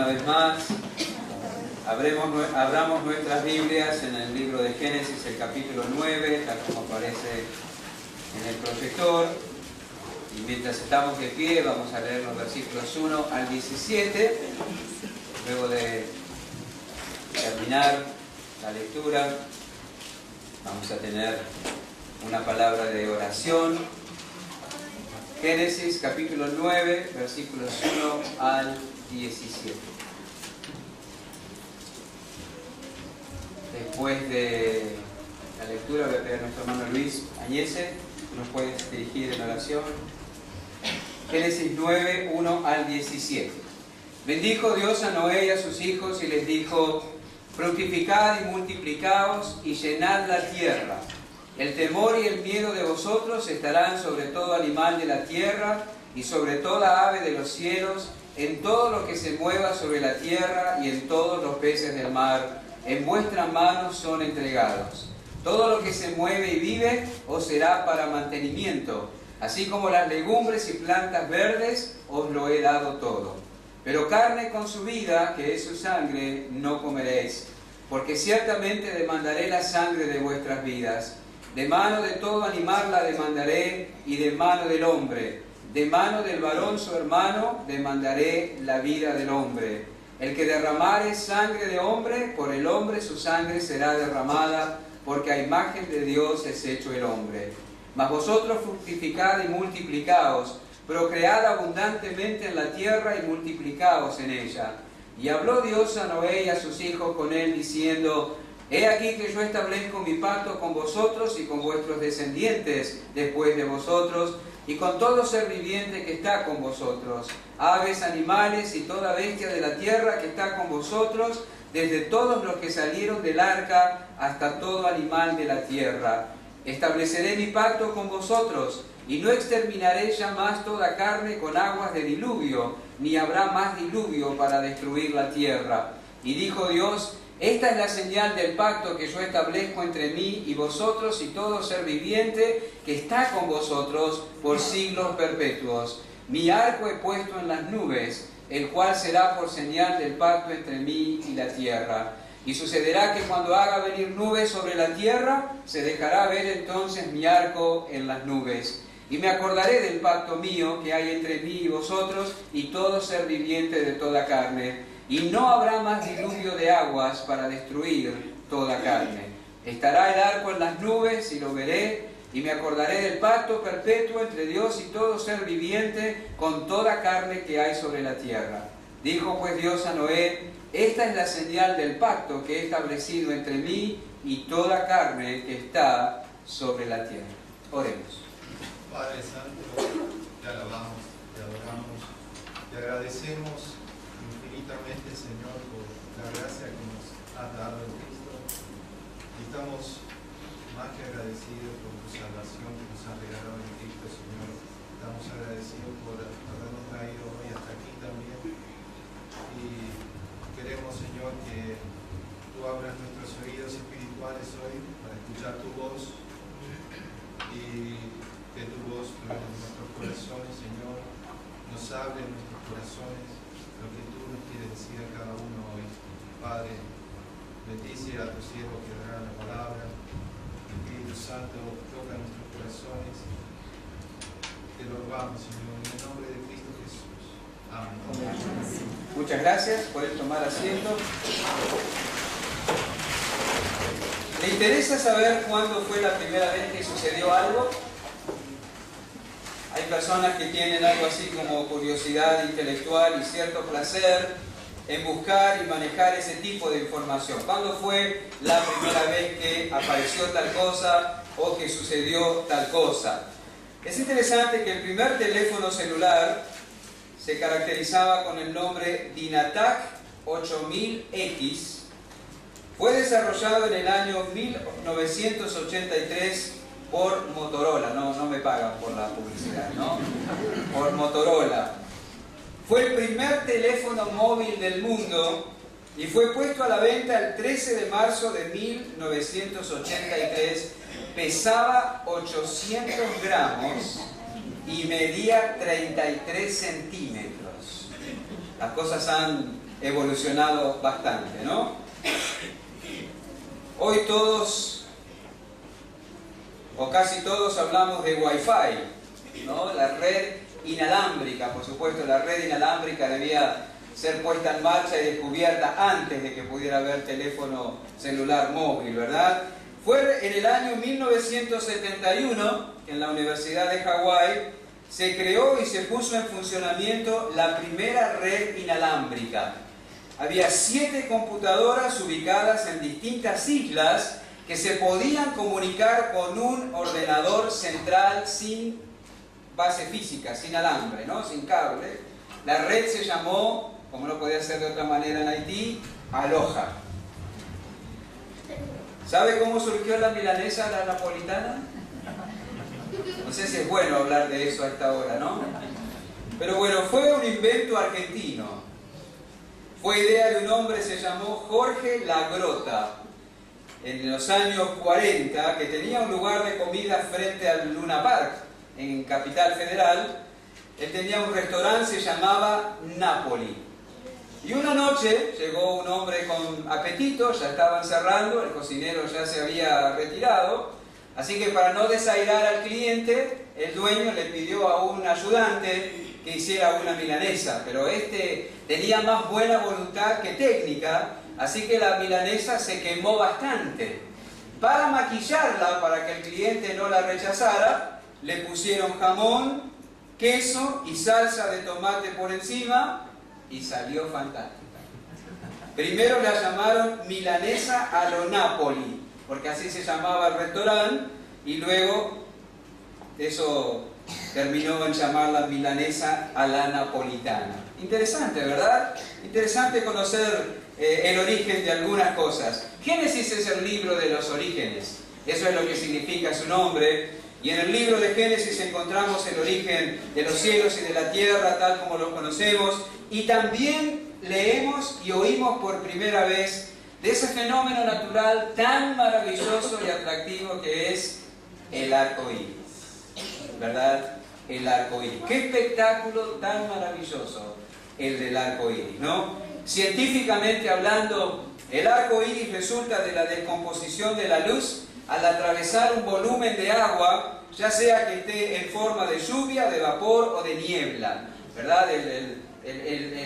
vez más, abramos nuestras Biblias en el libro de Génesis, el capítulo 9, tal como aparece en el proyector. Y mientras estamos de pie, vamos a leer los versículos 1 al 17. Luego de terminar la lectura, vamos a tener una palabra de oración. Génesis capítulo 9, versículos 1 al 17. Después de la lectura voy a pedir a nuestro hermano Luis Añese, nos puedes dirigir en oración. Génesis 9, 1 al 17. Bendijo Dios a Noé y a sus hijos y les dijo: fructificad y multiplicaos y llenad la tierra. El temor y el miedo de vosotros estarán sobre todo animal de la tierra y sobre toda ave de los cielos, en todo lo que se mueva sobre la tierra y en todos los peces del mar. En vuestras manos son entregados. Todo lo que se mueve y vive os será para mantenimiento, así como las legumbres y plantas verdes os lo he dado todo. Pero carne con su vida, que es su sangre, no comeréis, porque ciertamente demandaré la sangre de vuestras vidas. De mano de todo animal la demandaré, y de mano del hombre. De mano del varón su hermano demandaré la vida del hombre. El que derramare sangre de hombre, por el hombre su sangre será derramada, porque a imagen de Dios es hecho el hombre. Mas vosotros fructificad y multiplicaos, procread abundantemente en la tierra y multiplicaos en ella. Y habló Dios a Noé y a sus hijos con él, diciendo: he aquí que yo establezco mi pacto con vosotros y con vuestros descendientes después de vosotros, y con todo ser viviente que está con vosotros, aves, animales y toda bestia de la tierra que está con vosotros, desde todos los que salieron del arca hasta todo animal de la tierra. Estableceré mi pacto con vosotros, y no exterminaré ya más toda carne con aguas de diluvio, ni habrá más diluvio para destruir la tierra. Y dijo Dios: esta es la señal del pacto que yo establezco entre mí y vosotros y todo ser viviente que está con vosotros por siglos perpetuos. Mi arco he puesto en las nubes, el cual será por señal del pacto entre mí y la tierra. Y sucederá que cuando haga venir nubes sobre la tierra, se dejará ver entonces mi arco en las nubes. Y me acordaré del pacto mío que hay entre mí y vosotros y todo ser viviente de toda carne. Y no habrá más diluvio de aguas para destruir toda carne. Estará el arco en las nubes y lo veré, y me acordaré del pacto perpetuo entre Dios y todo ser viviente con toda carne que hay sobre la tierra. Dijo pues Dios a Noé: esta es la señal del pacto que he establecido entre mí y toda carne que está sobre la tierra. Oremos. Padre Santo, te alabamos, te adoramos, te agradecemos infinitamente, Señor, por la gracia que nos has dado en Cristo. Y estamos más que agradecidos por tu salvación que nos has regalado en Cristo, Señor. Estamos agradecidos por habernos traído hoy hasta aquí también. Y queremos, Señor, que tú abras nuestros oídos espirituales hoy para escuchar tu voz, y que tu voz fluya en nuestros corazones, Señor, nos hable en nuestros corazones lo que tú nos quieres decir a cada uno hoy. Padre, bendice a tu siervo que dará la palabra. Espíritu Santo, toca nuestros corazones. Te lo rogamos, Señor, en el nombre de Cristo Jesús. Amén. Muchas gracias. Pueden tomar asiento. ¿Le interesa saber cuándo fue la primera vez que sucedió algo? Hay personas que tienen algo así como curiosidad intelectual y cierto placer en buscar y manejar ese tipo de información. ¿Cuándo fue la primera vez que apareció tal cosa o que sucedió tal cosa? Es interesante que el primer teléfono celular se caracterizaba con el nombre Dynatac 8000X. Fue desarrollado en el año 1983 por Motorola. No me pagan por la publicidad, ¿no? Por Motorola. Fue el primer teléfono móvil del mundo y fue puesto a la venta el 13 de marzo de 1983. Pesaba 800 gramos y medía 33 centímetros. Las cosas han evolucionado bastante, ¿no? Hoy todos, o casi todos, hablamos de Wi-Fi, ¿no? La red inalámbrica, por supuesto, la red inalámbrica debía ser puesta en marcha y descubierta antes de que pudiera haber teléfono celular móvil, ¿verdad? Fue en el año 1971 que en la Universidad de Hawái se creó y se puso en funcionamiento la primera red inalámbrica. Había 7 computadoras ubicadas en distintas islas que se podían comunicar con un ordenador central sin base física, sin alambre, ¿no? Sin cable. La red se llamó, como no podía ser de otra manera en Haití, Aloha. ¿Sabe cómo surgió la milanesa, la napolitana? No sé si es bueno hablar de eso a esta hora, ¿no? Pero bueno, fue un invento argentino. Fue idea de un hombre, se llamó Jorge Lagrota, en los años 40, que tenía un lugar de comida frente al Luna Park, en Capital Federal. Él tenía un restaurante, se llamaba Napoli. Y una noche llegó un hombre con apetito, ya estaban cerrando, el cocinero ya se había retirado, así que para no desairar al cliente, el dueño le pidió a un ayudante que hiciera una milanesa, pero este tenía más buena voluntad que técnica, así que la milanesa se quemó bastante. Para maquillarla, para que el cliente no la rechazara, le pusieron jamón, queso y salsa de tomate por encima y salió fantástica. Primero la llamaron milanesa a lo Napoli, porque así se llamaba el restaurante, y luego eso terminó en llamarla milanesa a la napolitana. Interesante, ¿verdad? Interesante conocer el origen de algunas cosas. Génesis es el libro de los orígenes, eso es lo que significa su nombre. Y en el libro de Génesis encontramos el origen de los cielos y de la tierra, tal como los conocemos, y también leemos y oímos por primera vez de ese fenómeno natural tan maravilloso y atractivo que es el arco iris, ¿verdad? El arco iris. ¡Qué espectáculo tan maravilloso el del arco iris!, ¿no? Científicamente hablando, el arco iris resulta de la descomposición de la luz al atravesar un volumen de agua, ya sea que esté en forma de lluvia, de vapor o de niebla, ¿verdad?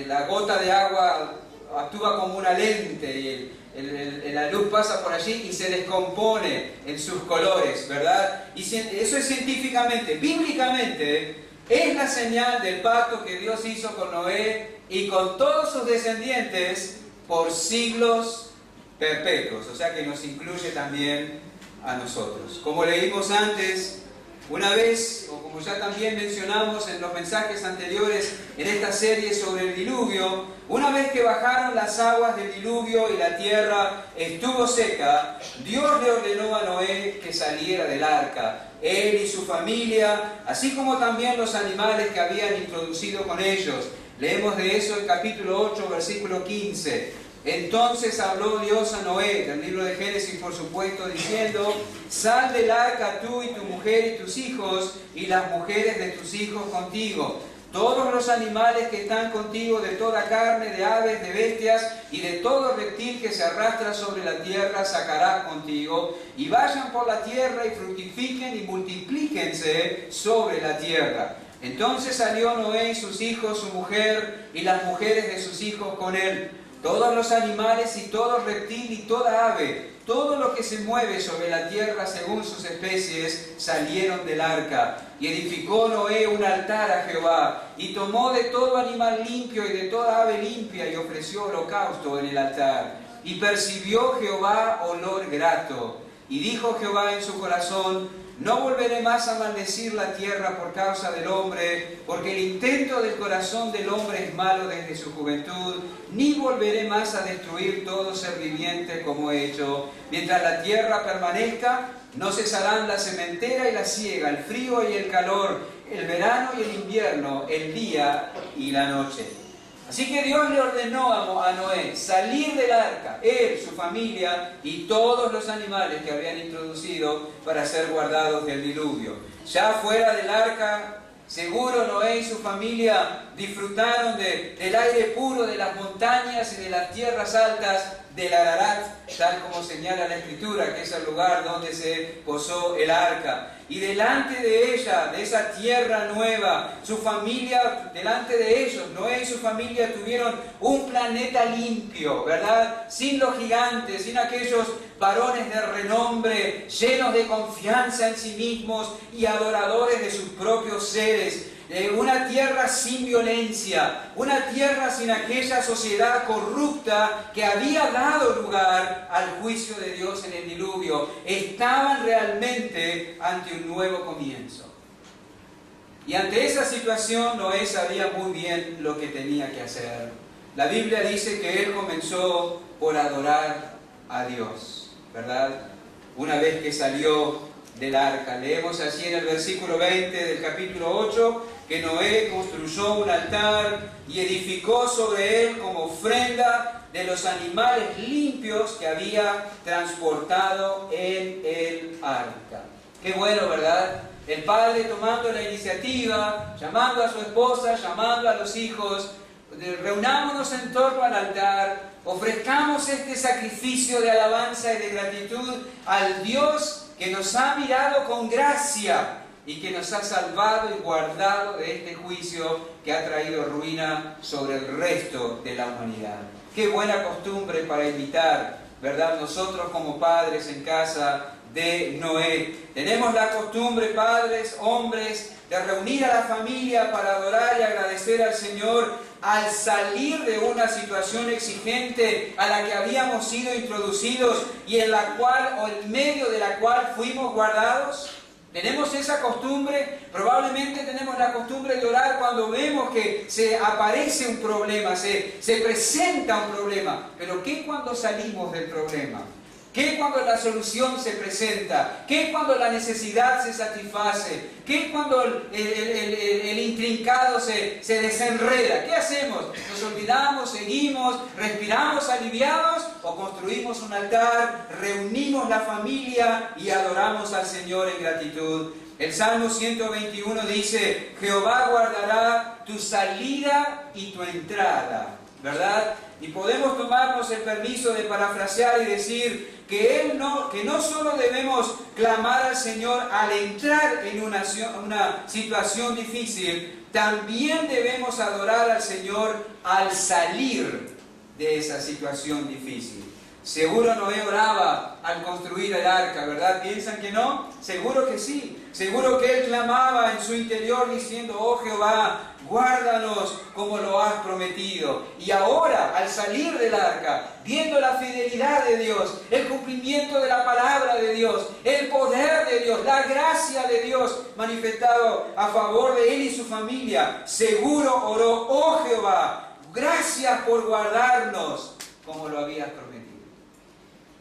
La gota de agua actúa como una lente y la luz pasa por allí y se descompone en sus colores, ¿verdad? Y eso es científicamente. Bíblicamente es la señal del pacto que Dios hizo con Noé y con todos sus descendientes por siglos perpetuos, o sea que nos incluye también a nosotros. Como leímos antes, una vez, o como ya también mencionamos en los mensajes anteriores en esta serie sobre el diluvio, una vez que bajaron las aguas del diluvio y la tierra estuvo seca, Dios le ordenó a Noé que saliera del arca, él y su familia, así como también los animales que habían introducido con ellos. Leemos de eso en capítulo 8, versículo 15. Entonces habló Dios a Noé, del libro de Génesis por supuesto, diciendo: sal del arca tú y tu mujer y tus hijos, y las mujeres de tus hijos contigo. Todos los animales que están contigo, de toda carne, de aves, de bestias, y de todo reptil que se arrastra sobre la tierra, sacarás contigo, y vayan por la tierra y fructifiquen y multiplíquense sobre la tierra. Entonces salió Noé y sus hijos, su mujer, y las mujeres de sus hijos con él. Todos los animales y todo reptil y toda ave, todo lo que se mueve sobre la tierra según sus especies, salieron del arca. Y edificó Noé un altar a Jehová, y tomó de todo animal limpio y de toda ave limpia, y ofreció holocausto en el altar. Y percibió Jehová olor grato. Y dijo Jehová en su corazón: no volveré más a maldecir la tierra por causa del hombre, porque el intento del corazón del hombre es malo desde su juventud, ni volveré más a destruir todo ser viviente como he hecho. Mientras la tierra permanezca, no cesarán la sementera y la siega, el frío y el calor, el verano y el invierno, el día y la noche. Así que Dios le ordenó a Noé salir del arca, él, su familia y todos los animales que habían introducido para ser guardados del diluvio. Ya fuera del arca Seguro Noé y su familia disfrutaron del aire puro de las montañas y de las tierras altas del Ararat, tal como señala la Escritura, que es el lugar donde se posó el arca. Y delante de ella, de esa tierra nueva, su familia, delante de ellos, Noé y su familia tuvieron un planeta limpio, ¿verdad? Sin los gigantes, sin aquellos varones de renombre, llenos de confianza en sí mismos y adoradores de sus propios seres. Una tierra sin violencia, una tierra sin aquella sociedad corrupta que había dado lugar al juicio de Dios en el diluvio. Estaban realmente ante un nuevo comienzo. Y ante esa situación Noé sabía muy bien lo que tenía que hacer. La Biblia dice que él comenzó por adorar a Dios, ¿verdad? Una vez que salió del arca. Leemos así en el versículo 20 del capítulo 8, que Noé construyó un altar y edificó sobre él como ofrenda de los animales limpios que había transportado en el arca. Qué bueno, ¿verdad? El padre tomando la iniciativa, llamando a su esposa, llamando a los hijos, reunámonos en torno al altar, ofrezcamos este sacrificio de alabanza y de gratitud al Dios que nos ha mirado con gracia y que nos ha salvado y guardado de este juicio que ha traído ruina sobre el resto de la humanidad. Qué buena costumbre para imitar, ¿verdad? Nosotros como padres en casa de Noé. Tenemos la costumbre, padres, hombres, de reunir a la familia para adorar y agradecer al Señor al salir de una situación exigente a la que habíamos sido introducidos y en la cual, o en medio de la cual fuimos guardados. ¿Tenemos esa costumbre? Probablemente tenemos la costumbre de orar cuando vemos que se aparece un problema, se presenta un problema. Pero ¿qué cuando salimos del problema? ¿Qué cuando la solución se presenta? ¿Qué cuando la necesidad se satisface? ¿Qué cuando el intrincado se desenreda? ¿Qué hacemos? ¿Nos olvidamos, seguimos, respiramos aliviados o construimos un altar, reunimos la familia y adoramos al Señor en gratitud? El Salmo 121 dice: Jehová guardará tu salida y tu entrada, ¿verdad? Y podemos tomarnos el permiso de parafrasear y decir que no solo debemos clamar al Señor al entrar en una situación difícil, también debemos adorar al Señor al salir de esa situación difícil. Seguro Noé oraba al construir el arca, ¿verdad? ¿Piensan que no? Seguro que sí. Seguro que él clamaba en su interior diciendo: oh Jehová, guárdanos como lo has prometido. Y ahora, al salir del arca, viendo la fidelidad de Dios, el cumplimiento de la palabra de Dios, el poder de Dios, la gracia de Dios manifestado a favor de él y su familia, seguro oró: oh Jehová, gracias por guardarnos como lo habías prometido.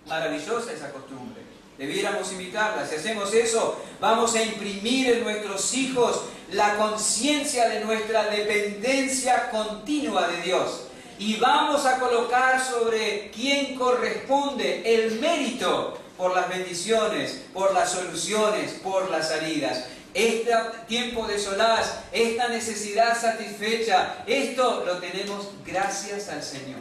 Maravillosa esa costumbre. Debiéramos imitarla. Si hacemos eso, vamos a imprimir en nuestros hijos la conciencia de nuestra dependencia continua de Dios. Y vamos a colocar sobre quien corresponde el mérito por las bendiciones, por las soluciones, por las salidas. Este tiempo de solaz, esta necesidad satisfecha, esto lo tenemos gracias al Señor.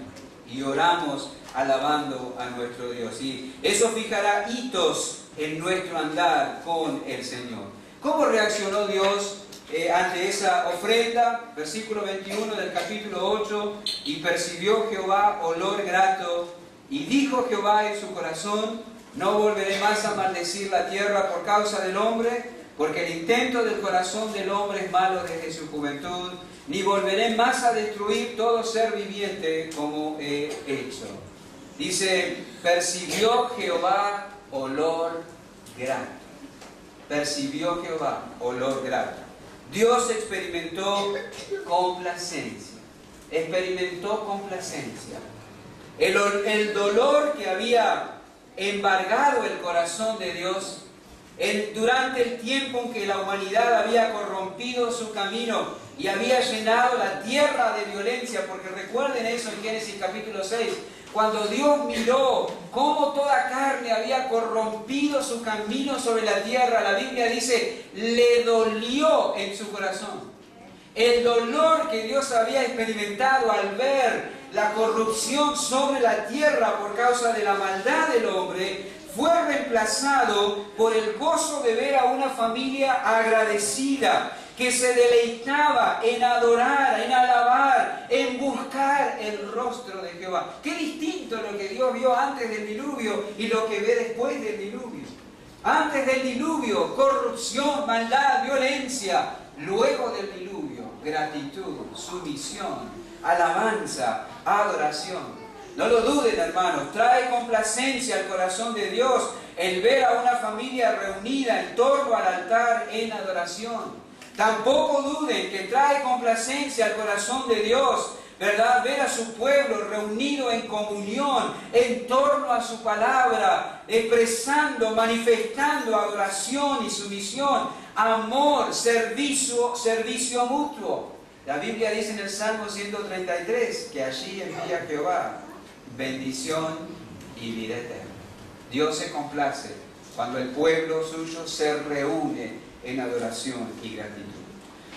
Y oramos alabando a nuestro Dios. Y eso fijará hitos en nuestro andar con el Señor. ¿Cómo reaccionó Dios ante esa ofrenda? Versículo 21 del capítulo 8. Y percibió Jehová olor grato, y dijo Jehová en su corazón: no volveré más a maldecir la tierra por causa del hombre, porque el intento del corazón del hombre es malo desde su juventud, ni volveré más a destruir todo ser viviente como he hecho. Dice: percibió Jehová olor grato. Percibió Jehová olor grato. Dios experimentó complacencia. Experimentó complacencia. El dolor que había embargado el corazón de Dios durante el tiempo en que la humanidad había corrompido su camino y había llenado la tierra de violencia, porque recuerden eso en Génesis capítulo 6, cuando Dios miró cómo toda carne había corrompido su camino sobre la tierra, la Biblia dice, le dolió en su corazón. El dolor que Dios había experimentado al ver la corrupción sobre la tierra por causa de la maldad del hombre, fue reemplazado por el gozo de ver a una familia agradecida, que se deleitaba en adorar, en alabar, en buscar el rostro de Jehová. Qué distinto lo que Dios vio antes del diluvio y lo que ve después del diluvio. Antes del diluvio, corrupción, maldad, violencia. Luego del diluvio, gratitud, sumisión, alabanza, adoración. No lo duden, hermanos, trae complacencia al corazón de Dios el ver a una familia reunida en torno al altar en adoración. Tampoco duden que trae complacencia al corazón de Dios, ¿verdad? Ver a su pueblo reunido en comunión, en torno a su palabra, expresando, manifestando adoración y sumisión, amor, servicio mutuo. La Biblia dice en el Salmo 133 que allí envía Jehová bendición y vida eterna. Dios se complace cuando el pueblo suyo se reúne en adoración y gratitud.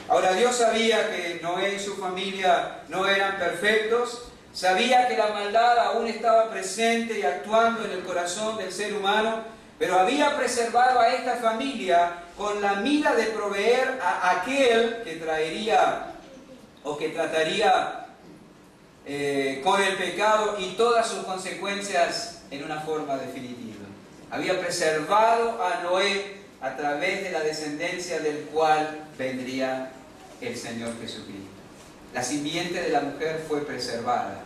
Ahora, Dios sabía que Noé y su familia no eran perfectos, sabía que la maldad aún estaba presente y actuando en el corazón del ser humano, pero había preservado a esta familia con la mira de proveer a aquel que traería o que trataría con el pecado y todas sus consecuencias en una forma definitiva. Había preservado a Noé a través de la descendencia del cual vendría el Señor Jesucristo. La simiente de la mujer fue preservada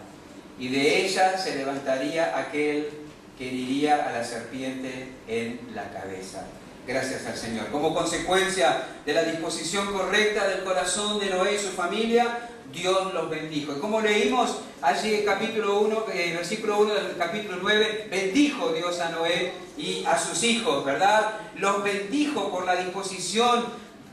y de ella se levantaría aquel que heriría a la serpiente en la cabeza. Gracias al Señor. Como consecuencia de la disposición correcta del corazón de Noé y su familia, Dios los bendijo. Y como leímos allí en capítulo 1, versículo 1 del capítulo 9, bendijo Dios a Noé y a sus hijos, ¿verdad? Los bendijo por la disposición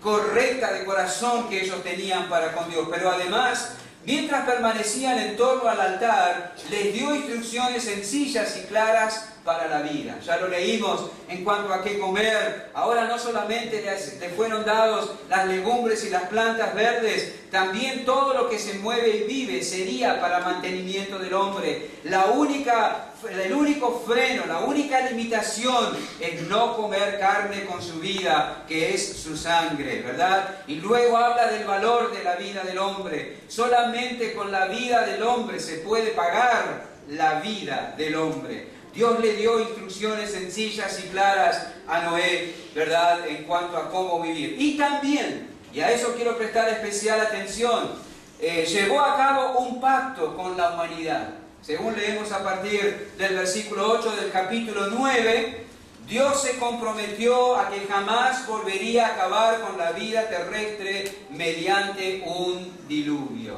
correcta de corazón que ellos tenían para con Dios. Pero además, mientras permanecían en torno al altar, les dio instrucciones sencillas y claras para la vida. Ya lo leímos en cuanto a qué comer. Ahora no solamente le fueron dados las legumbres y las plantas verdes, también todo lo que se mueve y vive sería para mantenimiento del hombre. El único freno, la única limitación es no comer carne con su vida, que es su sangre, ¿verdad? Y luego habla del valor de la vida del hombre. Solamente con la vida del hombre se puede pagar la vida del hombre. Dios le dio instrucciones sencillas y claras a Noé, ¿verdad?, en cuanto a cómo vivir. Y también, y a eso quiero prestar especial atención, llevó a cabo un pacto con la humanidad. Según leemos a partir del versículo 8 del capítulo 9, Dios se comprometió a que jamás volvería a acabar con la vida terrestre mediante un diluvio.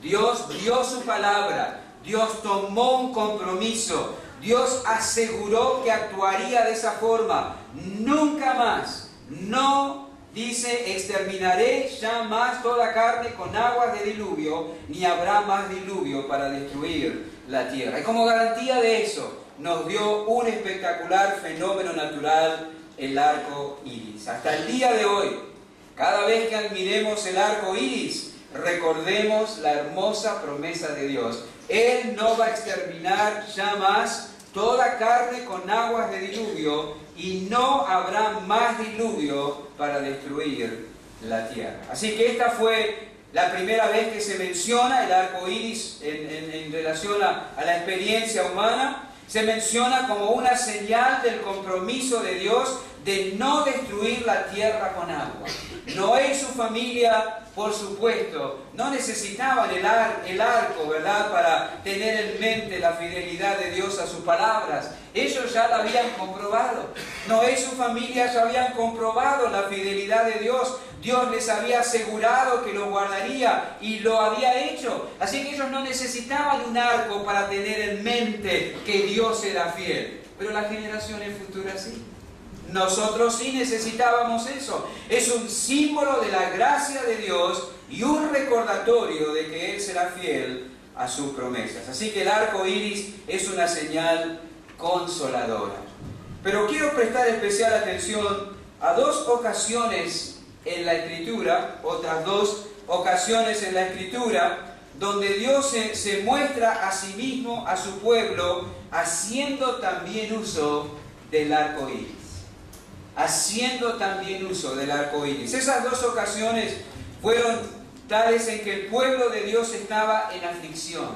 Dios dio su palabra, Dios tomó un compromiso, Dios aseguró que actuaría de esa forma. Nunca más, no dice, exterminaré ya más toda carne con aguas de diluvio, ni habrá más diluvio para destruir la tierra. Y como garantía de eso, nos dio un espectacular fenómeno natural, el arco iris. Hasta el día de hoy, cada vez que admiremos el arco iris, recordemos la hermosa promesa de Dios. Él no va a exterminar ya más toda carne con aguas de diluvio y no habrá más diluvio para destruir la tierra. Así que esta fue la primera vez que se menciona el arco iris en relación a la experiencia humana. Se menciona como una señal del compromiso de Dios de no destruir la tierra con agua. Noé y su familia, por supuesto, no necesitaban el arco, ¿verdad?, para tener en mente la fidelidad de Dios a sus palabras. Ellos ya la habían comprobado. Noé y su familia ya habían comprobado la fidelidad de Dios. Dios les había asegurado que lo guardaría y lo había hecho. Así que ellos no necesitaban un arco para tener en mente que Dios era fiel. Pero las generaciones futuras sí. Nosotros sí necesitábamos eso. Es un símbolo de la gracia de Dios y un recordatorio de que Él será fiel a sus promesas. Así que el arco iris es una señal consoladora. Pero quiero prestar especial atención a dos ocasiones en la Escritura, otras dos ocasiones en la Escritura, donde Dios se muestra a sí mismo, a su pueblo, haciendo también uso del arco iris. Haciendo también uso del arco iris. Esas dos ocasiones fueron tales en que el pueblo de Dios estaba en aflicción.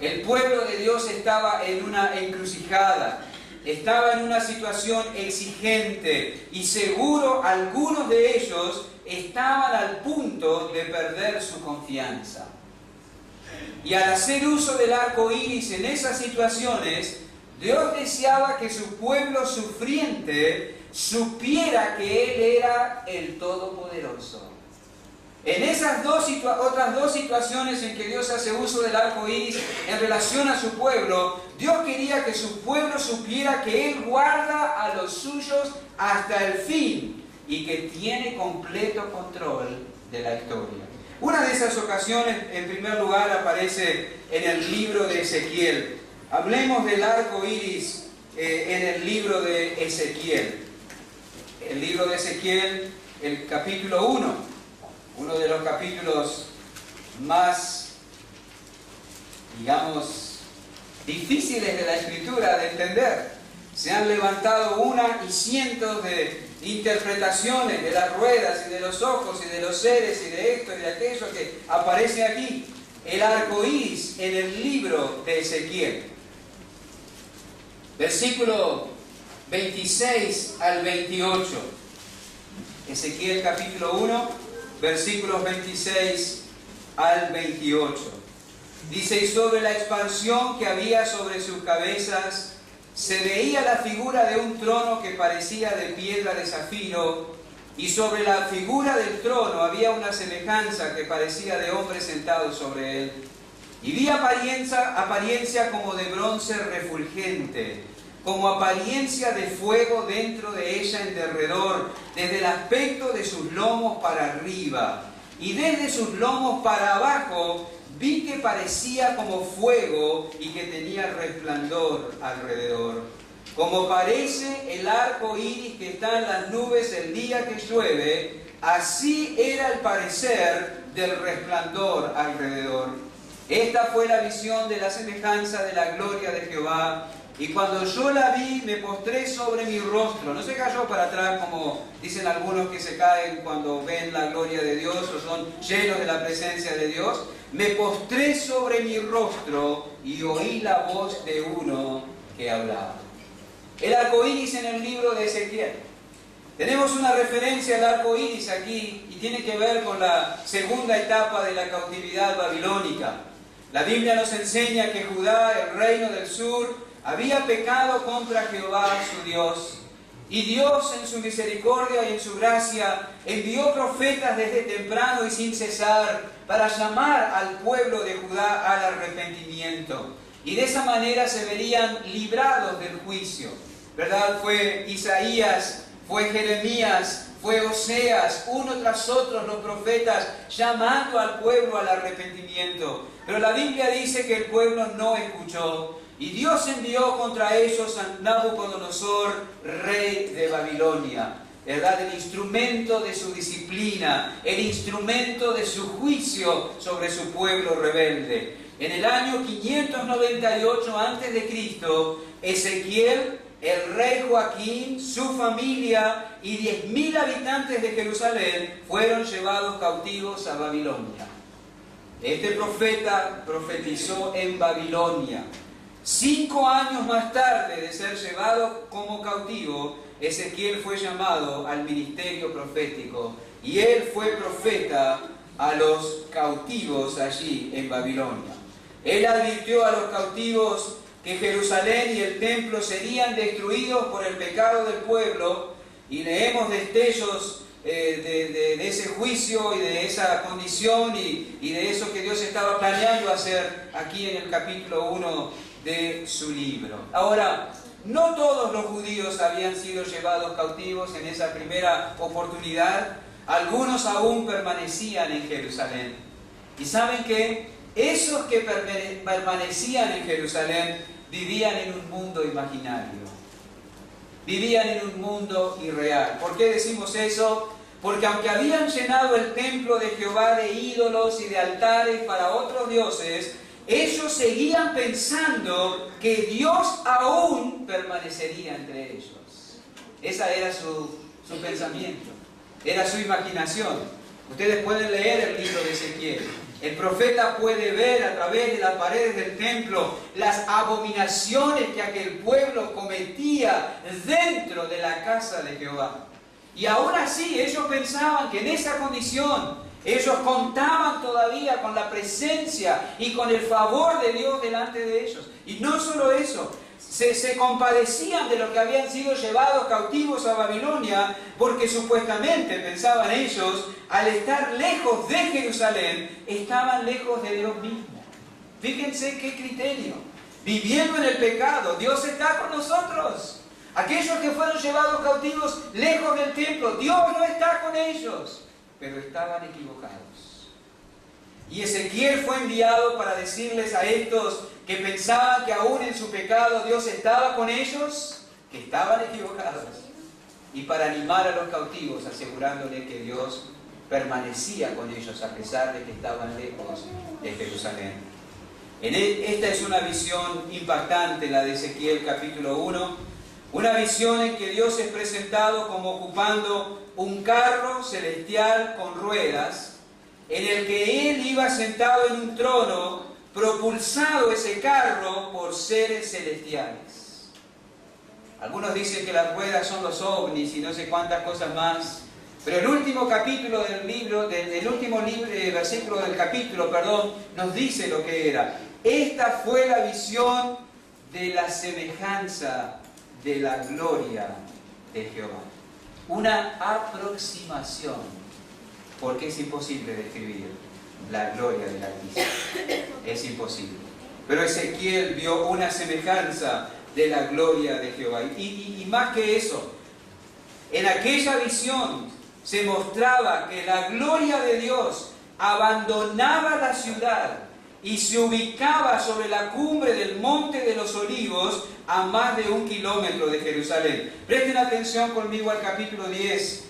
El pueblo de Dios estaba en una encrucijada, estaba en una situación exigente y seguro algunos de ellos estaban al punto de perder su confianza. Y al hacer uso del arco iris en esas situaciones, Dios deseaba que su pueblo sufriente supiera que Él era el Todopoderoso. En esas otras dos situaciones en que Dios hace uso del arco iris en relación a su pueblo, Dios quería que su pueblo supiera que Él guarda a los suyos hasta el fin y que tiene completo control de la historia. Una de esas ocasiones, en primer lugar, aparece en el libro de Ezequiel. Hablemos del arco iris en el libro de Ezequiel. El libro de Ezequiel, el capítulo 1, uno de los capítulos más, digamos, difíciles de la Escritura de entender. Se han levantado una y cientos de interpretaciones de las ruedas y de los ojos y de los seres y de esto y de aquello que aparece aquí. El arco iris en el libro de Ezequiel. Versículo 26 al 28. Ezequiel capítulo 1, versículos 26 al 28. Dice: y sobre la expansión que había sobre sus cabezas se veía la figura de un trono que parecía de piedra de zafiro, y sobre la figura del trono había una semejanza que parecía de hombre sentado sobre él. Y vi apariencia como de bronce refulgente, como apariencia de fuego dentro de ella en derredor, desde el aspecto de sus lomos para arriba, y desde sus lomos para abajo vi que parecía como fuego y que tenía resplandor alrededor. Como parece el arco iris que está en las nubes el día que llueve, así era el parecer del resplandor alrededor. Esta fue la visión de la semejanza de la gloria de Jehová. Y cuando yo la vi, me postré sobre mi rostro. No se cayó para atrás como dicen algunos que se caen cuando ven la gloria de Dios o son llenos de la presencia de Dios. Me postré sobre mi rostro y oí la voz de uno que hablaba. El arco iris en el libro de Ezequiel. Tenemos una referencia al arco iris aquí y tiene que ver con la segunda etapa de la cautividad babilónica. La Biblia nos enseña que Judá, el reino del sur, había pecado contra Jehová su Dios. Y Dios en su misericordia y en su gracia envió profetas desde temprano y sin cesar para llamar al pueblo de Judá al arrepentimiento. Y de esa manera se verían librados del juicio. ¿Verdad? Fue Isaías, fue Jeremías, fue Oseas, uno tras otro los profetas llamando al pueblo al arrepentimiento. Pero la Biblia dice que el pueblo no escuchó. Y Dios envió contra ellos a Nabucodonosor, rey de Babilonia, ¿verdad? El instrumento de su disciplina, el instrumento de su juicio sobre su pueblo rebelde. En el año 598 a.C., Ezequiel, el rey Joaquín, su familia y 10.000 habitantes de Jerusalén fueron llevados cautivos a Babilonia. Este profeta profetizó en Babilonia. 5 años más tarde de ser llevado como cautivo, Ezequiel fue llamado al ministerio profético y él fue profeta a los cautivos allí en Babilonia. Él advirtió a los cautivos que Jerusalén y el templo serían destruidos por el pecado del pueblo, y leemos destellos de ese juicio y de esa condición y de eso que Dios estaba planeando hacer aquí en el capítulo 1 de su libro. Ahora, no todos los judíos habían sido llevados cautivos en esa primera oportunidad. Algunos aún permanecían en Jerusalén. ¿Y saben qué? esos que permanecían en Jerusalén vivían en un mundo imaginario. Vivían en un mundo irreal. ¿Por qué decimos eso? Porque aunque habían llenado el templo de Jehová de ídolos y de altares para otros dioses, ellos seguían pensando que Dios aún permanecería entre ellos. Esa era su pensamiento, era su imaginación. Ustedes pueden leer el libro de Ezequiel. El profeta puede ver a través de las paredes del templo las abominaciones que aquel pueblo cometía dentro de la casa de Jehová. Y aún así ellos pensaban que en esa condición ellos contaban todavía con la presencia y con el favor de Dios delante de ellos. Y no solo eso, se compadecían de los que habían sido llevados cautivos a Babilonia, porque supuestamente, pensaban ellos, al estar lejos de Jerusalén, estaban lejos de Dios mismo. Fíjense qué criterio. Viviendo en el pecado, Dios está con nosotros. Aquellos que fueron llevados cautivos lejos del templo, Dios no está con ellos, pero estaban equivocados. Y Ezequiel fue enviado para decirles a estos que pensaban que aún en su pecado Dios estaba con ellos, que estaban equivocados, y para animar a los cautivos, asegurándole que Dios permanecía con ellos a pesar de que estaban lejos de Jerusalén. Esta es una visión impactante, la de Ezequiel capítulo 1, una visión en que Dios es presentado como ocupando un carro celestial con ruedas, en el que Él iba sentado en un trono, propulsado ese carro por seres celestiales. Algunos dicen que las ruedas son los ovnis y no sé cuántas cosas más, pero el último capítulo del libro, versículo del capítulo, nos dice lo que era. Esta fue la visión de la semejanza de la gloria de Jehová. Una aproximación, porque es imposible describir la gloria del Altísimo. Es imposible. Pero Ezequiel vio una semejanza de la gloria de Jehová. Y más que eso, en aquella visión se mostraba que la gloria de Dios abandonaba la ciudad y se ubicaba sobre la cumbre del Monte de los Olivos a más de 1 kilómetro de Jerusalén. Presten atención conmigo al capítulo 10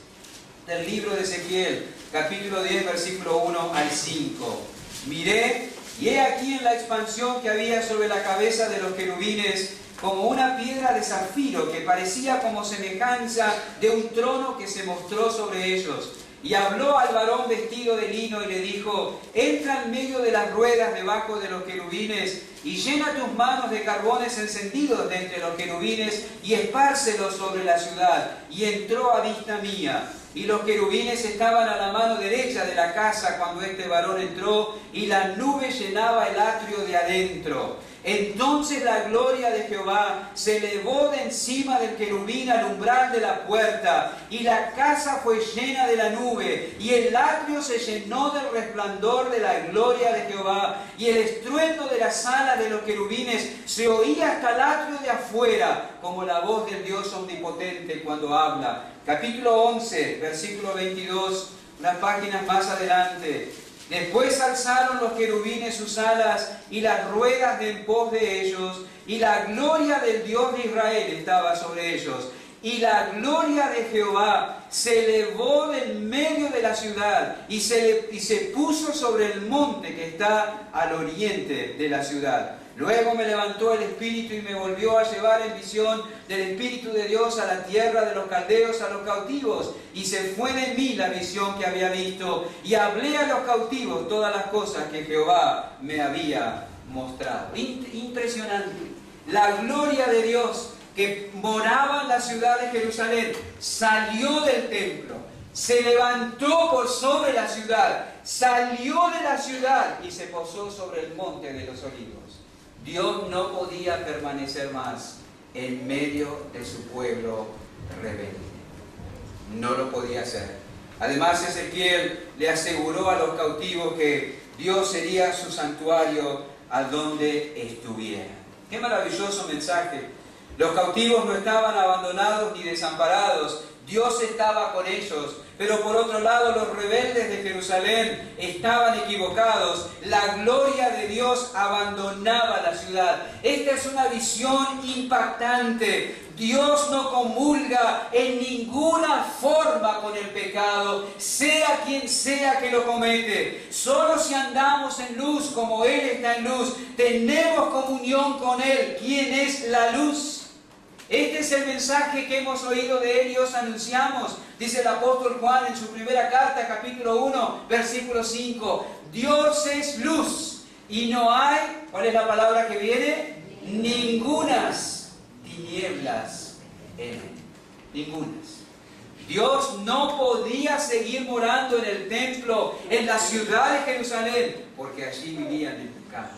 del libro de Ezequiel, capítulo 10, versículo 1 al 5. Miré, y he aquí en la expansión que había sobre la cabeza de los querubines, como una piedra de zafiro que parecía como semejanza de un trono que se mostró sobre ellos. Y habló al varón vestido de lino y le dijo: entra en medio de las ruedas debajo de los querubines y llena tus manos de carbones encendidos de entre los querubines y espárcelos sobre la ciudad. Y entró a vista mía. Y los querubines estaban a la mano derecha de la casa cuando este varón entró, y la nube llenaba el atrio de adentro. Entonces la gloria de Jehová se elevó de encima del querubín al umbral de la puerta, y la casa fue llena de la nube, y el atrio se llenó del resplandor de la gloria de Jehová, y el estruendo de la sala de los querubines se oía hasta el atrio de afuera, como la voz del Dios omnipotente cuando habla. Capítulo 11, versículo 22, unas páginas más adelante. Después alzaron los querubines sus alas y las ruedas de en pos de ellos, y la gloria del Dios de Israel estaba sobre ellos. Y la gloria de Jehová se elevó del medio de la ciudad y se puso sobre el monte que está al oriente de la ciudad. Luego me levantó el Espíritu y me volvió a llevar en visión del Espíritu de Dios a la tierra de los caldeos, a los cautivos. Y se fue de mí la visión que había visto. Y hablé a los cautivos todas las cosas que Jehová me había mostrado. Impresionante. La gloria de Dios que moraba en la ciudad de Jerusalén salió del templo, se levantó por sobre la ciudad, salió de la ciudad y se posó sobre el monte de los olivos. Dios no podía permanecer más en medio de su pueblo rebelde. No lo podía hacer. Además, Ezequiel le aseguró a los cautivos que Dios sería su santuario a donde estuviera. ¡Qué maravilloso mensaje! Los cautivos no estaban abandonados ni desamparados. Dios estaba con ellos, pero por otro lado los rebeldes de Jerusalén estaban equivocados. La gloria de Dios abandonaba la ciudad. Esta es una visión impactante. Dios no comulga en ninguna forma con el pecado, sea quien sea que lo comete. Solo si andamos en luz como Él está en luz, tenemos comunión con Él. ¿Quién es la luz? Este es el mensaje que hemos oído de Él y os anunciamos. Dice el apóstol Juan en su primera carta, capítulo 1, versículo 5. Dios es luz y no hay, ¿cuál es la palabra que viene? Ningunas tinieblas en Él. Ningunas. Dios no podía seguir morando en el templo, en la ciudad de Jerusalén, porque allí vivían en pecado.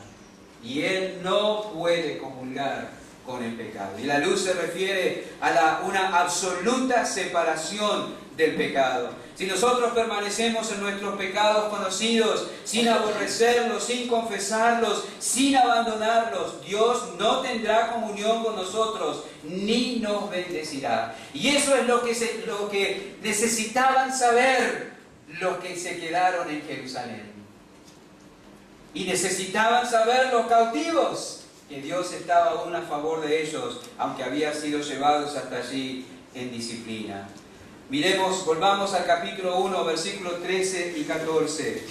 Y Él no puede comulgar con el pecado. Y la luz se refiere a una absoluta separación del pecado. Si nosotros permanecemos en nuestros pecados conocidos, sin aborrecerlos, sin confesarlos, sin abandonarlos, Dios no tendrá comunión con nosotros, ni nos bendecirá. Y eso es lo que necesitaban saber los que se quedaron en Jerusalén. Y necesitaban saber los cautivos, que Dios estaba aún a favor de ellos, aunque habían sido llevados hasta allí en disciplina. Miremos, volvamos al capítulo 1, versículos 13 y 14.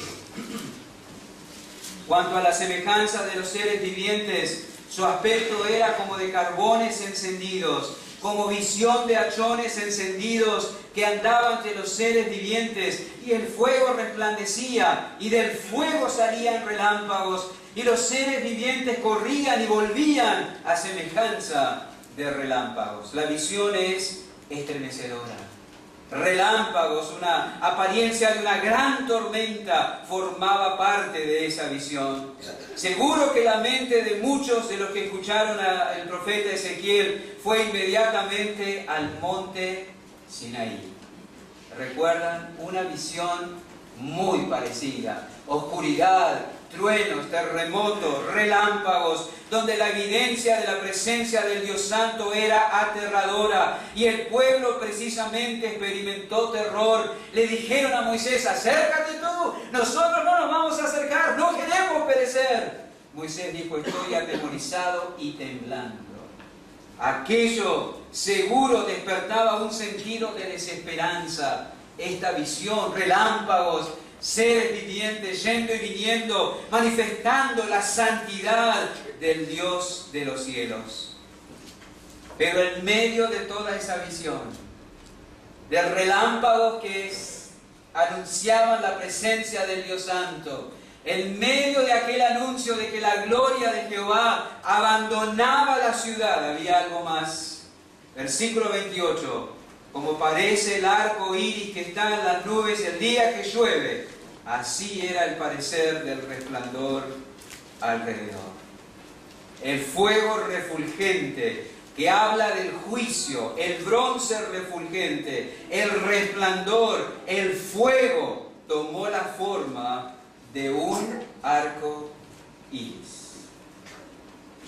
Cuanto a la semejanza de los seres vivientes, su aspecto era como de carbones encendidos, como visión de hachones encendidos que andaban entre los seres vivientes, y el fuego resplandecía, y del fuego salían relámpagos, y los seres vivientes corrían y volvían a semejanza de relámpagos. La visión es estremecedora. Relámpagos, una apariencia de una gran tormenta, formaba parte de esa visión. Seguro que la mente de muchos de los que escucharon al profeta Ezequiel fue inmediatamente al monte Sinaí. ¿Recuerdan? Una visión muy parecida. Oscuridad, truenos, terremotos, relámpagos, donde la evidencia de la presencia del Dios Santo era aterradora, y el pueblo precisamente experimentó terror. Le dijeron a Moisés: acércate tú, nosotros no nos vamos a acercar, no queremos perecer. Moisés dijo: estoy atemorizado y temblando. Aquello seguro despertaba un sentido de desesperanza. Esta visión, relámpagos, seres vivientes yendo y viniendo, manifestando la santidad del Dios de los cielos. Pero en medio de toda esa visión, de relámpagos que anunciaban la presencia del Dios Santo, en medio de aquel anuncio de que la gloria de Jehová abandonaba la ciudad, había algo más. Versículo 28. Como parece el arco iris que está en las nubes el día que llueve, así era el parecer del resplandor alrededor. El fuego refulgente que habla del juicio, el bronce refulgente, el resplandor, el fuego, tomó la forma de un arco iris.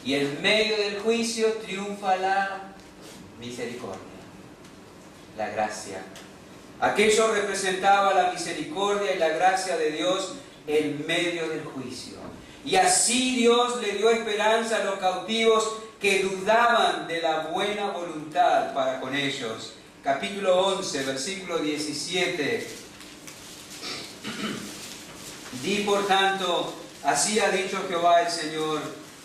Y en medio del juicio triunfa la misericordia, la gracia. Aquello representaba la misericordia y la gracia de Dios en medio del juicio. Y así Dios le dio esperanza a los cautivos que dudaban de la buena voluntad para con ellos. Capítulo 11, versículo 17. Di por tanto, así ha dicho Jehová el Señor: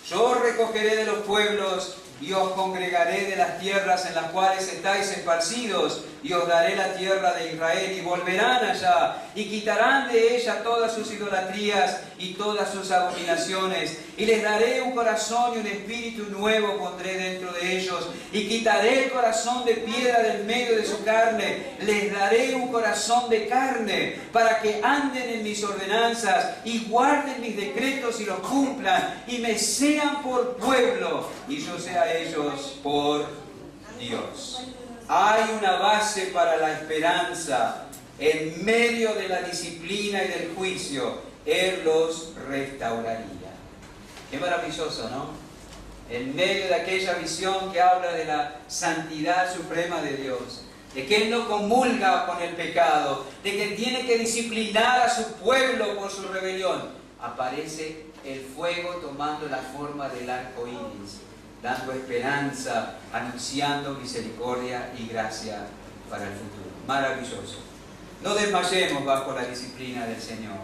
yo os recogeré de los pueblos y os congregaré de las tierras en las cuales estáis esparcidos, y os daré la tierra de Israel, y volverán allá, y quitarán de ella todas sus idolatrías y todas sus abominaciones, y les daré un corazón y un espíritu nuevo pondré dentro de ellos, y quitaré el corazón de piedra del medio de su carne, les daré un corazón de carne, para que anden en mis ordenanzas, y guarden mis decretos y los cumplan, y me sean por pueblo, y yo sea a ellos por Dios. Hay una base para la esperanza. En medio de la disciplina y del juicio, Él los restauraría. Qué maravilloso, ¿no? En medio de aquella visión que habla de la santidad suprema de Dios, de que Él no comulga con el pecado, de que tiene que disciplinar a su pueblo por su rebelión, aparece el fuego tomando la forma del arco iris, dando esperanza, anunciando misericordia y gracia para el futuro. Maravilloso. No desmayemos bajo la disciplina del Señor.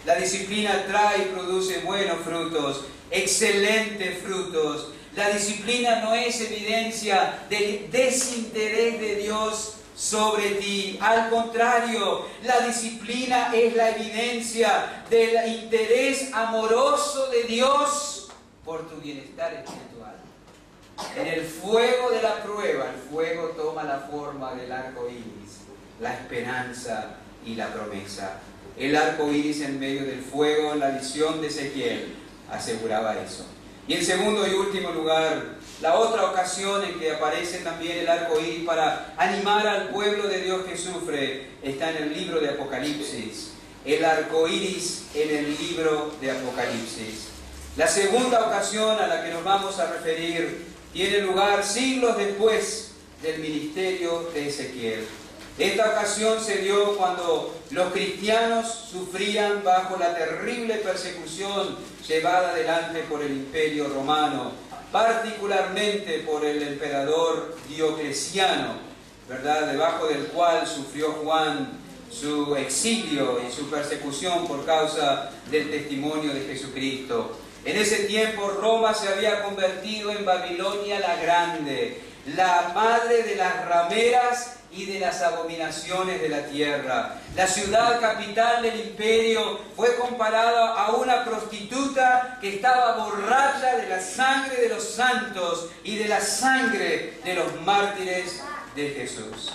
La disciplina trae y produce buenos frutos, excelentes frutos. La disciplina no es evidencia del desinterés de Dios sobre ti. Al contrario, la disciplina es la evidencia del interés amoroso de Dios por tu bienestar espiritual. En el fuego de la prueba, el fuego toma la forma del arco iris, la esperanza y la promesa. El arco iris en medio del fuego, en la visión de Ezequiel, aseguraba eso. Y en segundo y último lugar, la otra ocasión en que aparece también el arco iris para animar al pueblo de Dios que sufre está en el libro de Apocalipsis. El arco iris en el libro de Apocalipsis. La segunda ocasión a la que nos vamos a referir tiene lugar siglos después del ministerio de Ezequiel. Esta ocasión se dio cuando los cristianos sufrían bajo la terrible persecución llevada adelante por el Imperio Romano, particularmente por el emperador Diocleciano, ¿verdad? Debajo del cual sufrió Juan su exilio y su persecución por causa del testimonio de Jesucristo. En ese tiempo Roma se había convertido en Babilonia la Grande, la madre de las rameras y de las abominaciones de la tierra. La ciudad capital del imperio fue comparada a una prostituta que estaba borracha de la sangre de los santos y de la sangre de los mártires de Jesús.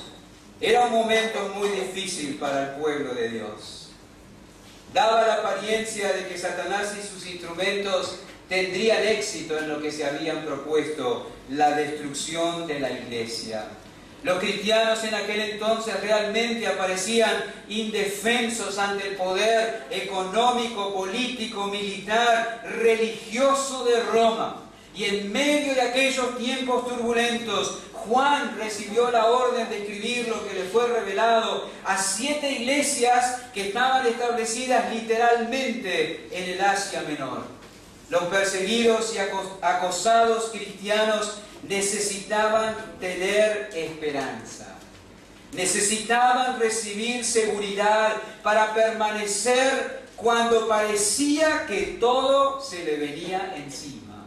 Era un momento muy difícil para el pueblo de Dios. Daba la apariencia de que Satanás y sus instrumentos tendrían éxito en lo que se habían propuesto, la destrucción de la iglesia. Los cristianos en aquel entonces realmente aparecían indefensos ante el poder económico, político, militar, religioso de Roma. Y en medio de aquellos tiempos turbulentos, Juan recibió la orden de escribir lo que le fue revelado a 7 iglesias que estaban establecidas literalmente en el Asia Menor. Los perseguidos y acosados cristianos necesitaban tener esperanza. Necesitaban recibir seguridad para permanecer cuando parecía que todo se le venía encima.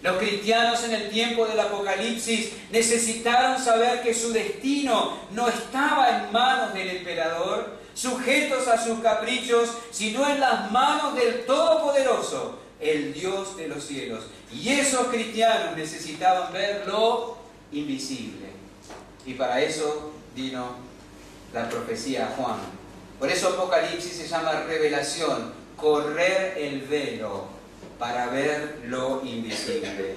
Los cristianos en el tiempo del Apocalipsis necesitaron saber que su destino no estaba en manos del emperador, sujetos a sus caprichos, sino en las manos del Todopoderoso, el Dios de los cielos. Y esos cristianos necesitaban ver lo invisible. Y para eso vino la profecía a Juan. Por eso Apocalipsis se llama revelación, correr el velo para ver lo invisible.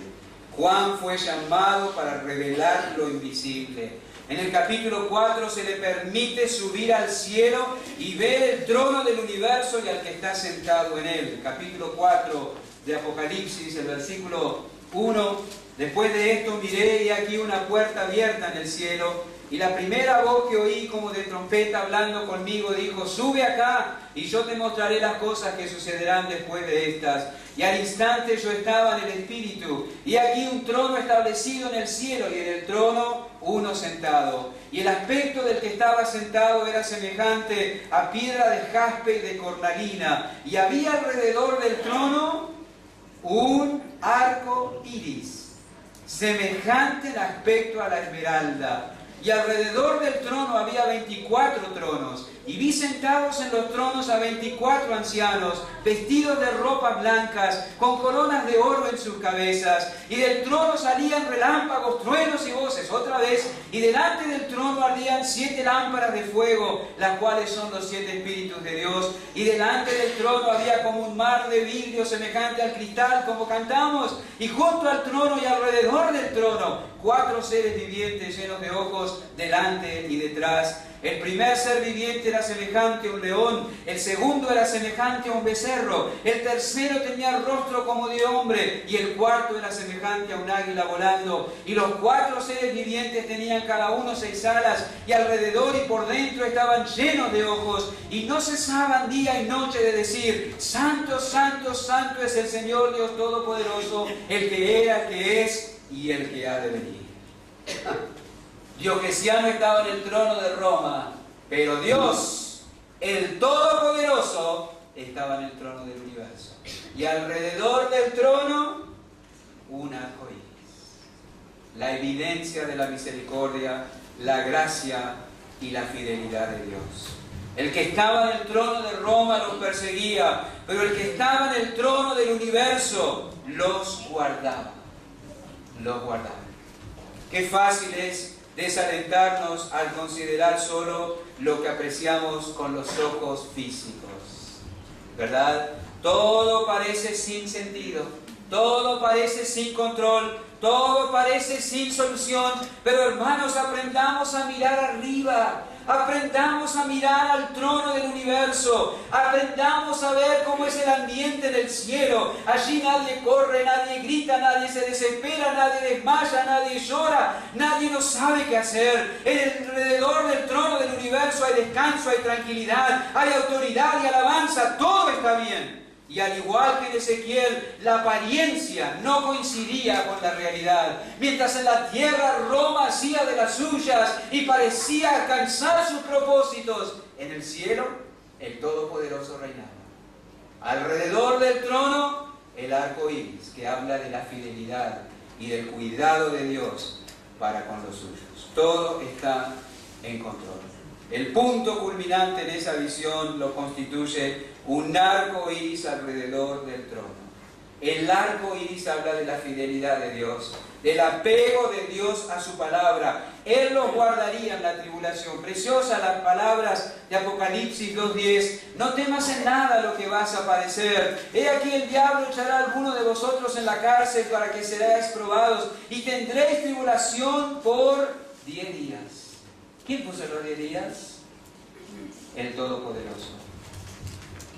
Juan fue llamado para revelar lo invisible. En el capítulo 4 se le permite subir al cielo y ver el trono del universo y al que está sentado en él. Capítulo 4 de Apocalipsis, el versículo 1. Después de esto miré y aquí una puerta abierta en el cielo, y la primera voz que oí como de trompeta hablando conmigo dijo: sube acá y yo te mostraré las cosas que sucederán después de estas. Y al instante yo estaba en el Espíritu, y aquí un trono establecido en el cielo, y en el trono uno sentado. Y el aspecto del que estaba sentado era semejante a piedra de jaspe y de cornalina, y había alrededor del trono un arco iris, semejante en aspecto a la esmeralda. Y alrededor del trono había 24 tronos, y vi sentados en los tronos a 24 ancianos, vestidos de ropas blancas, con coronas de oro en sus cabezas. Y del trono salían relámpagos, truenos y voces, otra vez, y delante del trono ardían 7 lámparas de fuego, las cuales son los 7 espíritus de Dios. Y delante del trono había como un mar de vidrio semejante al cristal, como cantamos, y junto al trono y alrededor del trono 4 seres vivientes llenos de ojos delante y detrás. El primer ser viviente era semejante a un león, el segundo era semejante a un becerro, el tercero tenía rostro como de hombre y el cuarto era semejante a un águila volando. Y los 4 seres vivientes tenían cada uno 6 alas y alrededor y por dentro estaban llenos de ojos y no cesaban día y noche de decir: Santo, santo, santo es el Señor Dios Todopoderoso, el que era, que es y el que ha de venir. Diocleciano estaba en el trono de Roma, pero Dios, el Todopoderoso, estaba en el trono del universo. Y alrededor del trono, un arco iris. La evidencia de la misericordia, la gracia y la fidelidad de Dios. El que estaba en el trono de Roma los perseguía, pero el que estaba en el trono del universo los guardaba. Los guardaba. Qué fácil es desalentarnos al considerar solo lo que apreciamos con los ojos físicos, ¿verdad? Todo parece sin sentido, todo parece sin control, todo parece sin solución, pero hermanos, aprendamos a mirar arriba. Aprendamos a mirar al trono del universo. Aprendamos a ver cómo es el ambiente del cielo. Allí nadie corre, nadie grita, nadie se desespera, nadie desmaya, nadie llora, nadie no sabe qué hacer. Alrededor del trono del universo hay descanso, hay tranquilidad, hay autoridad y alabanza. Todo está bien. Y al igual que en Ezequiel, la apariencia no coincidía con la realidad. Mientras en la tierra Roma hacía de las suyas y parecía alcanzar sus propósitos, en el cielo el Todopoderoso reinaba. Alrededor del trono, el arco iris, que habla de la fidelidad y del cuidado de Dios para con los suyos. Todo está en control. El punto culminante en esa visión lo constituye un arco iris alrededor del trono. El arco iris habla de la fidelidad de Dios, del apego de Dios a su palabra. Él los guardaría en la tribulación. Preciosas las palabras de Apocalipsis 2:10. No temas en nada lo que vas a padecer. He aquí el diablo echará a alguno de vosotros en la cárcel para que seáis probados y tendréis tribulación por 10 días. ¿Quién puso los 10 días? El Todopoderoso,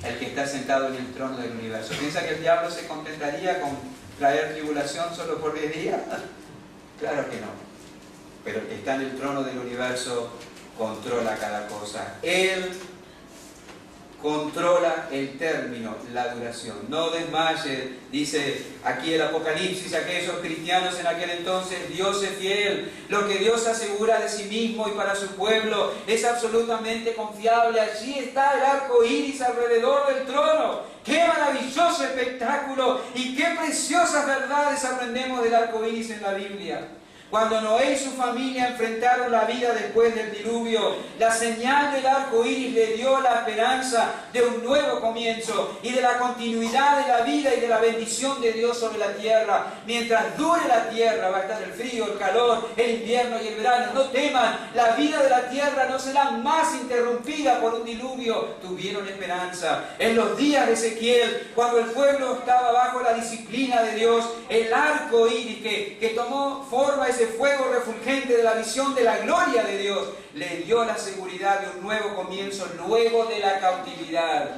el que está sentado en el trono del universo. ¿Piensa que el diablo se contentaría con traer tribulación solo por 10 días? Claro que no. Pero el que está en el trono del universo controla cada cosa. Él controla el término, la duración. No desmaye, dice aquí el Apocalipsis, aquellos cristianos en aquel entonces: Dios es fiel. Lo que Dios asegura de sí mismo y para su pueblo es absolutamente confiable. Allí está el arco iris alrededor del trono. ¡Qué maravilloso espectáculo! Y qué preciosas verdades aprendemos del arco iris en la Biblia! Cuando Noé y su familia enfrentaron la vida después del diluvio, la señal del arco iris le dio la esperanza de un nuevo comienzo y de la continuidad de la vida y de la bendición de Dios sobre la tierra. Mientras dure la tierra, va a estar el frío, el calor, el invierno y el verano. No teman, la vida de la tierra no será más interrumpida por un diluvio. Tuvieron esperanza. En los días de Ezequiel, cuando el pueblo estaba bajo la disciplina de Dios, el arco iris que tomó forma, ese fuego refulgente de la visión de la gloria de Dios, le dio la seguridad de un nuevo comienzo luego de la cautividad.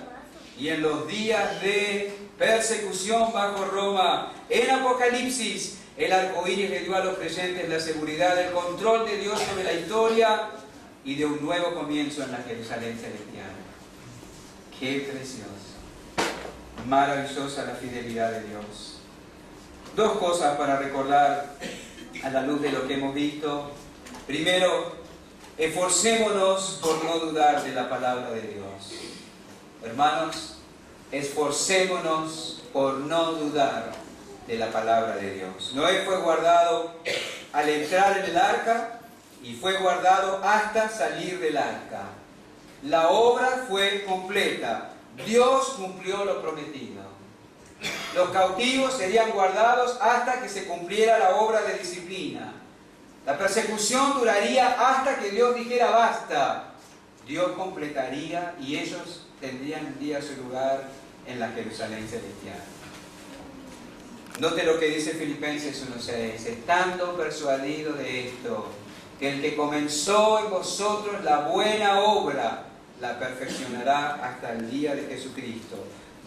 Y en los días de persecución bajo Roma, en Apocalipsis, el arco iris le dio a los creyentes la seguridad del control de Dios sobre la historia y de un nuevo comienzo en la Jerusalén celestial. ¡Qué precioso! Maravillosa la fidelidad de Dios. Dos cosas para recordar a la luz de lo que hemos visto. Primero, esforcémonos por no dudar de la palabra de Dios. Hermanos, esforcémonos por no dudar de la palabra de Dios. Noé fue guardado al entrar en el arca y fue guardado hasta salir del arca. La obra fue completa. Dios cumplió lo prometido. Los cautivos serían guardados hasta que se cumpliera la obra de disciplina. La persecución duraría hasta que Dios dijera basta. Dios completaría y ellos tendrían un día su lugar en la Jerusalén celestial. Note lo que dice Filipenses 1:6. Estando persuadido de esto, que el que comenzó en vosotros la buena obra, la perfeccionará hasta el día de Jesucristo.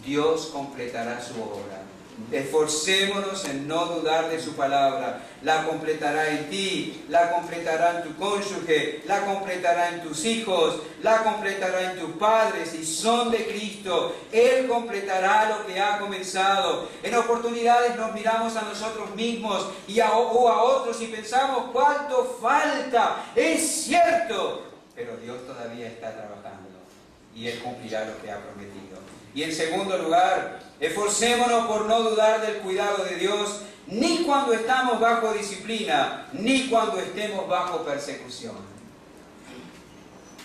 Dios completará su obra. Esforcémonos en no dudar de su palabra. La completará en ti, la completará en tu cónyuge, la completará en tus hijos, la completará en tus padres si son de Cristo. Él completará lo que ha comenzado. En oportunidades nos miramos a nosotros mismos o a otros y pensamos cuánto falta. Es cierto, pero Dios todavía está trabajando y Él cumplirá lo que ha prometido. Y en segundo lugar, esforcémonos por no dudar del cuidado de Dios, ni cuando estamos bajo disciplina, ni cuando estemos bajo persecución.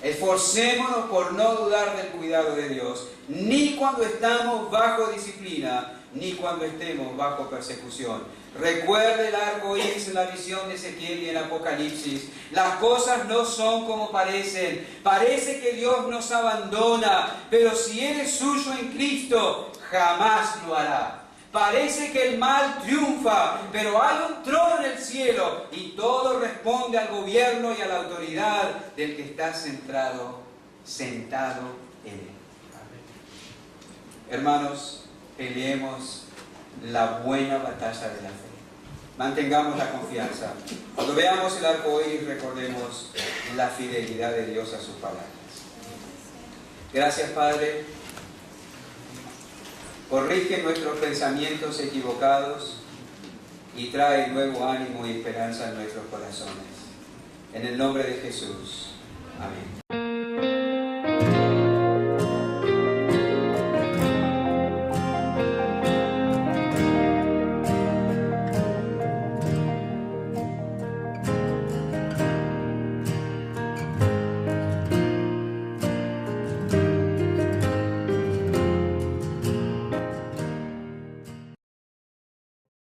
Esforcémonos por no dudar del cuidado de Dios, ni cuando estamos bajo disciplina, ni cuando estemos bajo persecución. Recuerde el arco iris en la visión de Ezequiel y en Apocalipsis. Las cosas no son como parecen. Parece que Dios nos abandona, pero si eres suyo en Cristo, jamás lo hará. Parece que el mal triunfa, pero hay un trono en el cielo y todo responde al gobierno y a la autoridad del que está sentado en él. Hermanos, peleemos la buena batalla de la fe. Mantengamos la confianza. Cuando veamos el arco iris, recordemos la fidelidad de Dios a sus palabras. Gracias, Padre. Corrige nuestros pensamientos equivocados y trae nuevo ánimo y esperanza en nuestros corazones. En el nombre de Jesús. Amén.